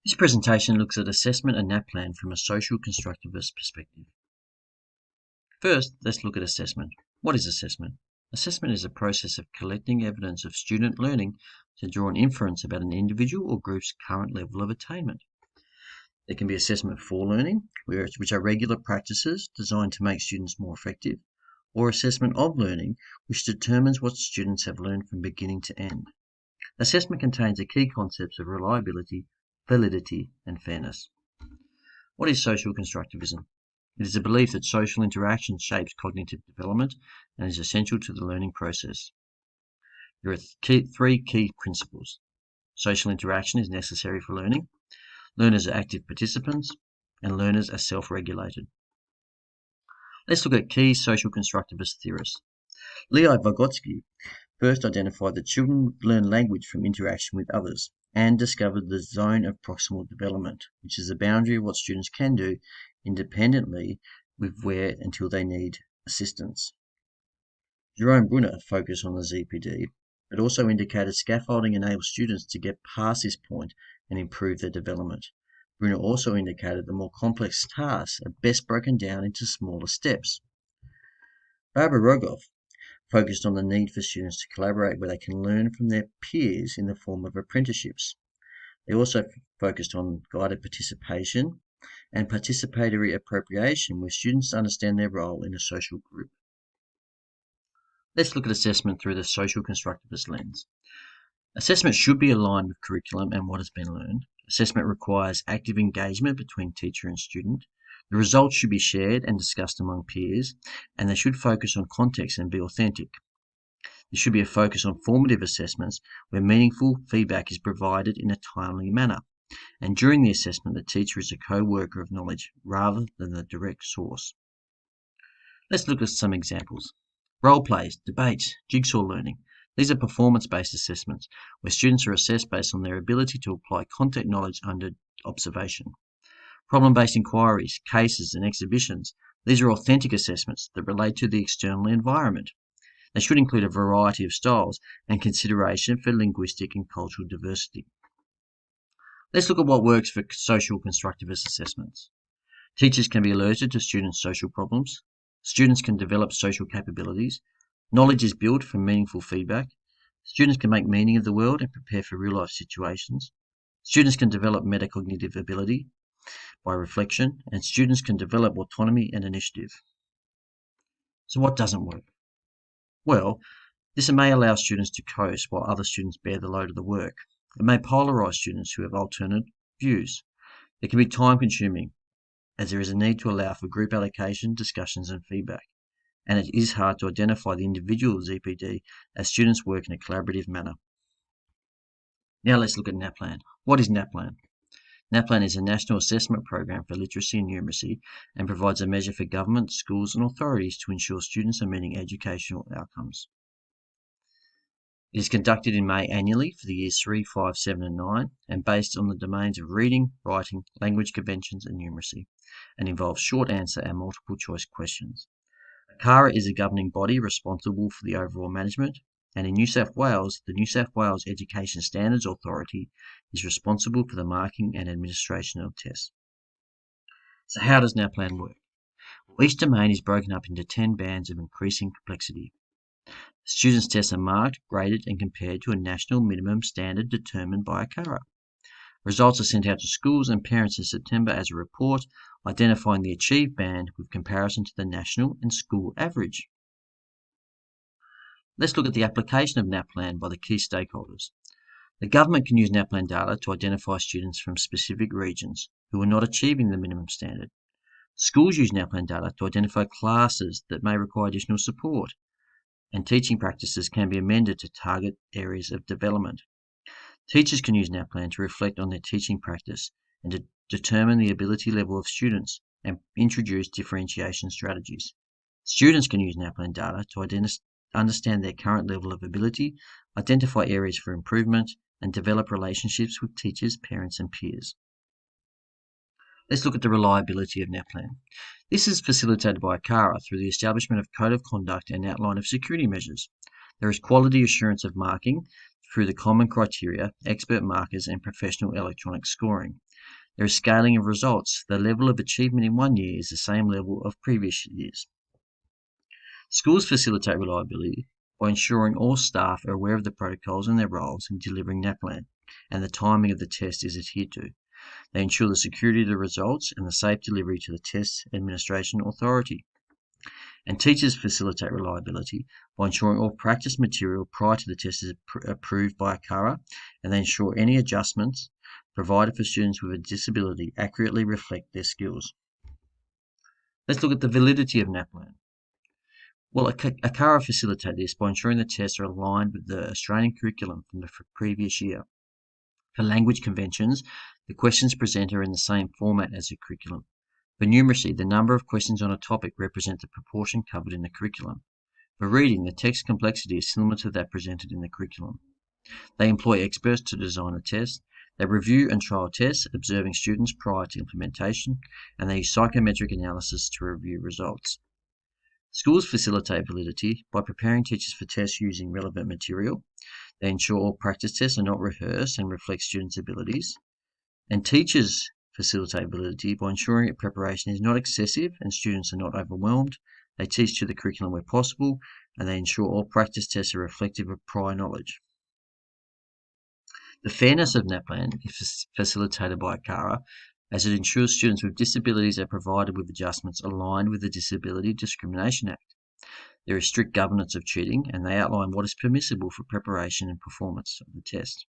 This presentation looks at assessment and NAPLAN from a social constructivist perspective. First, let's look at assessment. What is assessment? Assessment is a process of collecting evidence of student learning to draw an inference about an individual or group's current level of attainment. There can be assessment for learning, which are regular practices designed to make students more effective, or assessment of learning, which determines what students have learned from beginning to end. Assessment contains the key concepts of reliability, validity, and fairness. What is social constructivism? It is a belief that social interaction shapes cognitive development and is essential to the learning process. There are three key principles. Social interaction is necessary for learning, learners are active participants, and learners are self-regulated. Let's look at key social constructivist theorists. Leo Vygotsky first identified that children learn language from interaction with others and discovered the zone of proximal development, which is the boundary of what students can do independently with where until they need assistance. Jerome Brunner focused on the ZPD, but also indicated scaffolding enables students to get past this point and improve their development. Brunner also indicated that more complex tasks are best broken down into smaller steps. Barbara Rogoff focused on the need for students to collaborate where they can learn from their peers in the form of apprenticeships. They also focused on guided participation and participatory appropriation, where students understand their role in a social group. Let's look at assessment through the social constructivist lens. Assessment should be aligned with curriculum and what has been learned. Assessment requires active engagement between teacher and student. The results should be shared and discussed among peers, and they should focus on context and be authentic. There should be a focus on formative assessments where meaningful feedback is provided in a timely manner. And during the assessment, the teacher is a co-worker of knowledge rather than the direct source. Let's look at some examples. Role plays, debates, jigsaw learning. These are performance-based assessments where students are assessed based on their ability to apply content knowledge under observation. Problem-based inquiries, cases, and exhibitions. These are authentic assessments that relate to the external environment. They should include a variety of styles and consideration for linguistic and cultural diversity. Let's look at what works for social constructivist assessments. Teachers can be alerted to students' social problems. Students can develop social capabilities. Knowledge is built from meaningful feedback. Students can make meaning of the world and prepare for real-life situations. Students can develop metacognitive ability by reflection, and students can develop autonomy and initiative. So what doesn't work? Well, this may allow students to coast while other students bear the load of the work. It may polarize students who have alternate views. It can be time-consuming, as there is a need to allow for group allocation, discussions, and feedback. And it is hard to identify the individual ZPD as students work in a collaborative manner. Now let's look at NAPLAN. What is NAPLAN? NAPLAN is a national assessment program for literacy and numeracy and provides a measure for government, schools, and authorities to ensure students are meeting educational outcomes. It is conducted in May annually for the years 3, 5, 7, and 9, and based on the domains of reading, writing, language conventions, and numeracy, and involves short answer and multiple choice questions. ACARA is a governing body responsible for the overall management, and in New South Wales, the New South Wales Education Standards Authority is responsible for the marking and administration of tests. So how does NAPLAN work? Well, each domain is broken up into 10 bands of increasing complexity. Students' tests are marked, graded, and compared to a national minimum standard determined by ACARA. Results are sent out to schools and parents in September as a report, identifying the achieved band with comparison to the national and school average. Let's look at the application of NAPLAN by the key stakeholders. The government can use NAPLAN data to identify students from specific regions who are not achieving the minimum standard. Schools use NAPLAN data to identify classes that may require additional support, and teaching practices can be amended to target areas of development. Teachers can use NAPLAN to reflect on their teaching practice and to determine the ability level of students and introduce differentiation strategies. Students can use NAPLAN data to understand their current level of ability, identify areas for improvement, and develop relationships with teachers, parents, and peers. Let's look at the reliability of NAPLAN. This is facilitated by ACARA through the establishment of code of conduct and outline of security measures. There is quality assurance of marking through the common criteria, expert markers, and professional electronic scoring. There is scaling of results. The level of achievement in one year is the same level of previous years. Schools facilitate reliability by ensuring all staff are aware of the protocols and their roles in delivering NAPLAN, and the timing of the test is adhered to. They ensure the security of the results and the safe delivery to the test administration authority. And teachers facilitate reliability by ensuring all practice material prior to the test is approved by ACARA, and they ensure any adjustments provided for students with a disability accurately reflect their skills. Let's look at the validity of NAPLAN. Well, ACARA facilitate this by ensuring the tests are aligned with the Australian curriculum from the previous year. For language conventions, the questions presented are in the same format as the curriculum. For numeracy, the number of questions on a topic represent the proportion covered in the curriculum. For reading, the text complexity is similar to that presented in the curriculum. They employ experts to design the test. They review and trial tests, observing students prior to implementation, and they use psychometric analysis to review results. Schools facilitate validity by preparing teachers for tests using relevant material. They ensure all practice tests are not rehearsed and reflect students' abilities. And teachers facilitate validity by ensuring that preparation is not excessive and students are not overwhelmed. They teach to the curriculum where possible, and they ensure all practice tests are reflective of prior knowledge. The fairness of NAPLAN is facilitated by ACARA, as it ensures students with disabilities are provided with adjustments aligned with the Disability Discrimination Act. There is strict governance of cheating, and they outline what is permissible for preparation and performance of the test.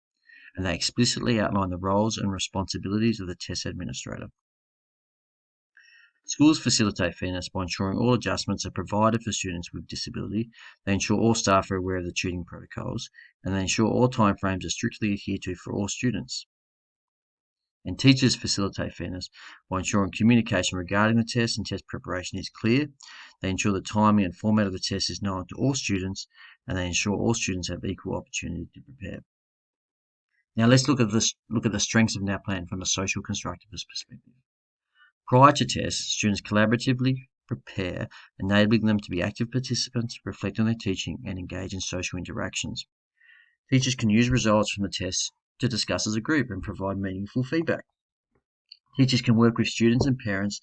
And they explicitly outline the roles and responsibilities of the test administrator. Schools facilitate fairness by ensuring all adjustments are provided for students with disability. They ensure all staff are aware of the tutoring protocols, and they ensure all timeframes are strictly adhered to for all students. And teachers facilitate fairness by ensuring communication regarding the test and test preparation is clear. They ensure the timing and format of the test is known to all students, and they ensure all students have equal opportunity to prepare. Now let's look at the strengths of NAPLAN from a social constructivist perspective. Prior to tests, students collaboratively prepare, enabling them to be active participants, reflect on their teaching, and engage in social interactions. Teachers can use results from the tests to discuss as a group and provide meaningful feedback. Teachers can work with students and parents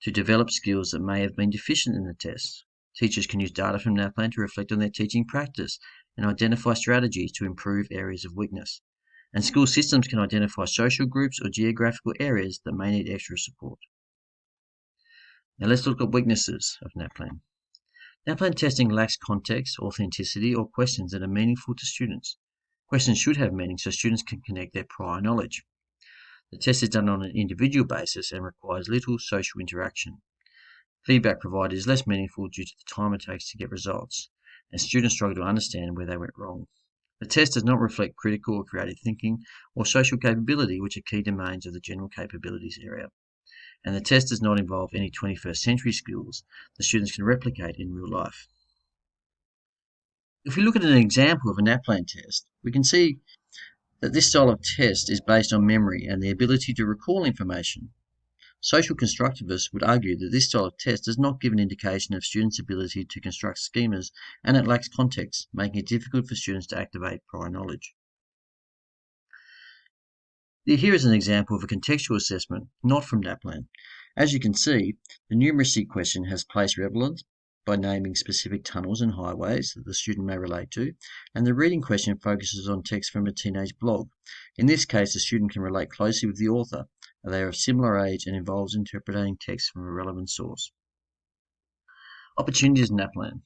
to develop skills that may have been deficient in the tests. Teachers can use data from NAPLAN to reflect on their teaching practice and identify strategies to improve areas of weakness. And school systems can identify social groups or geographical areas that may need extra support. Now let's look at weaknesses of NAPLAN. NAPLAN testing lacks context, authenticity, or questions that are meaningful to students. Questions should have meaning so students can connect their prior knowledge. The test is done on an individual basis and requires little social interaction. Feedback provided is less meaningful due to the time it takes to get results, and students struggle to understand where they went wrong. The test does not reflect critical or creative thinking or social capability, which are key domains of the general capabilities area. And the test does not involve any 21st century skills the students can replicate in real life. If we look at an example of a NAPLAN test, we can see that this style of test is based on memory and the ability to recall information. Social constructivists would argue that this style of test does not give an indication of students' ability to construct schemas, and it lacks context, making it difficult for students to activate prior knowledge. Here is an example of a contextual assessment, not from NAPLAN. As you can see, the numeracy question has place relevance by naming specific tunnels and highways that the student may relate to, and the reading question focuses on text from a teenage blog. In this case, the student can relate closely with the author, and they are of similar age and involves interpreting text from a relevant source. Opportunities in NAPLAN.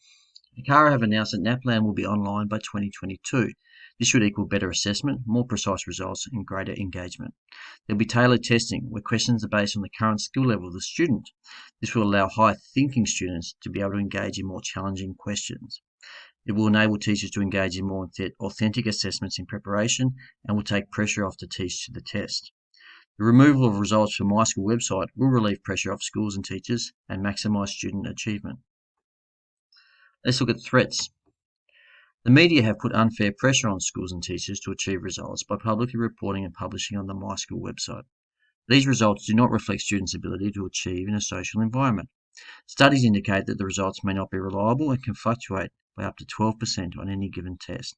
ACARA have announced that NAPLAN will be online by 2022. This should equal better assessment, more precise results, and greater engagement. There will be tailored testing, where questions are based on the current skill level of the student. This will allow high-thinking students to be able to engage in more challenging questions. It will enable teachers to engage in more authentic assessments in preparation and will take pressure off to teach to the test. The removal of results from My School website will relieve pressure off schools and teachers and maximise student achievement. Let's look at threats. The media have put unfair pressure on schools and teachers to achieve results by publicly reporting and publishing on the My School website. These results do not reflect students' ability to achieve in a social environment. Studies indicate that the results may not be reliable and can fluctuate by up to 12% on any given test.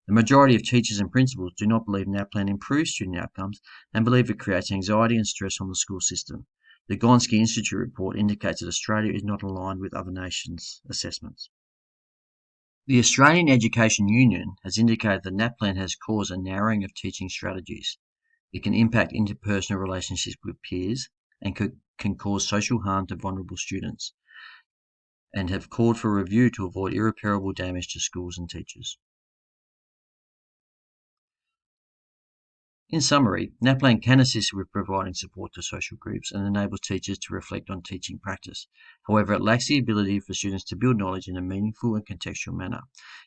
The majority of teachers and principals do not believe NAPLAN improves student outcomes and believe it creates anxiety and stress on the school system. The Gonski Institute report indicates that Australia is not aligned with other nations' assessments. The Australian Education Union has indicated that NAPLAN has caused a narrowing of teaching strategies. It can impact interpersonal relationships with peers and can cause social harm to vulnerable students, and have called for review to avoid irreparable damage to schools and teachers. In summary, NAPLAN can assist with providing support to social groups and enables teachers to reflect on teaching practice. However, it lacks the ability for students to build knowledge in a meaningful and contextual manner.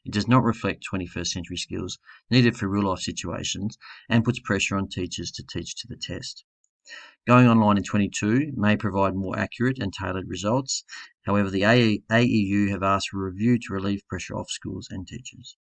It does not reflect 21st century skills needed for real-life situations and puts pressure on teachers to teach to the test. Going online in 22 may provide more accurate and tailored results. However, the AEU have asked for a review to relieve pressure off schools and teachers.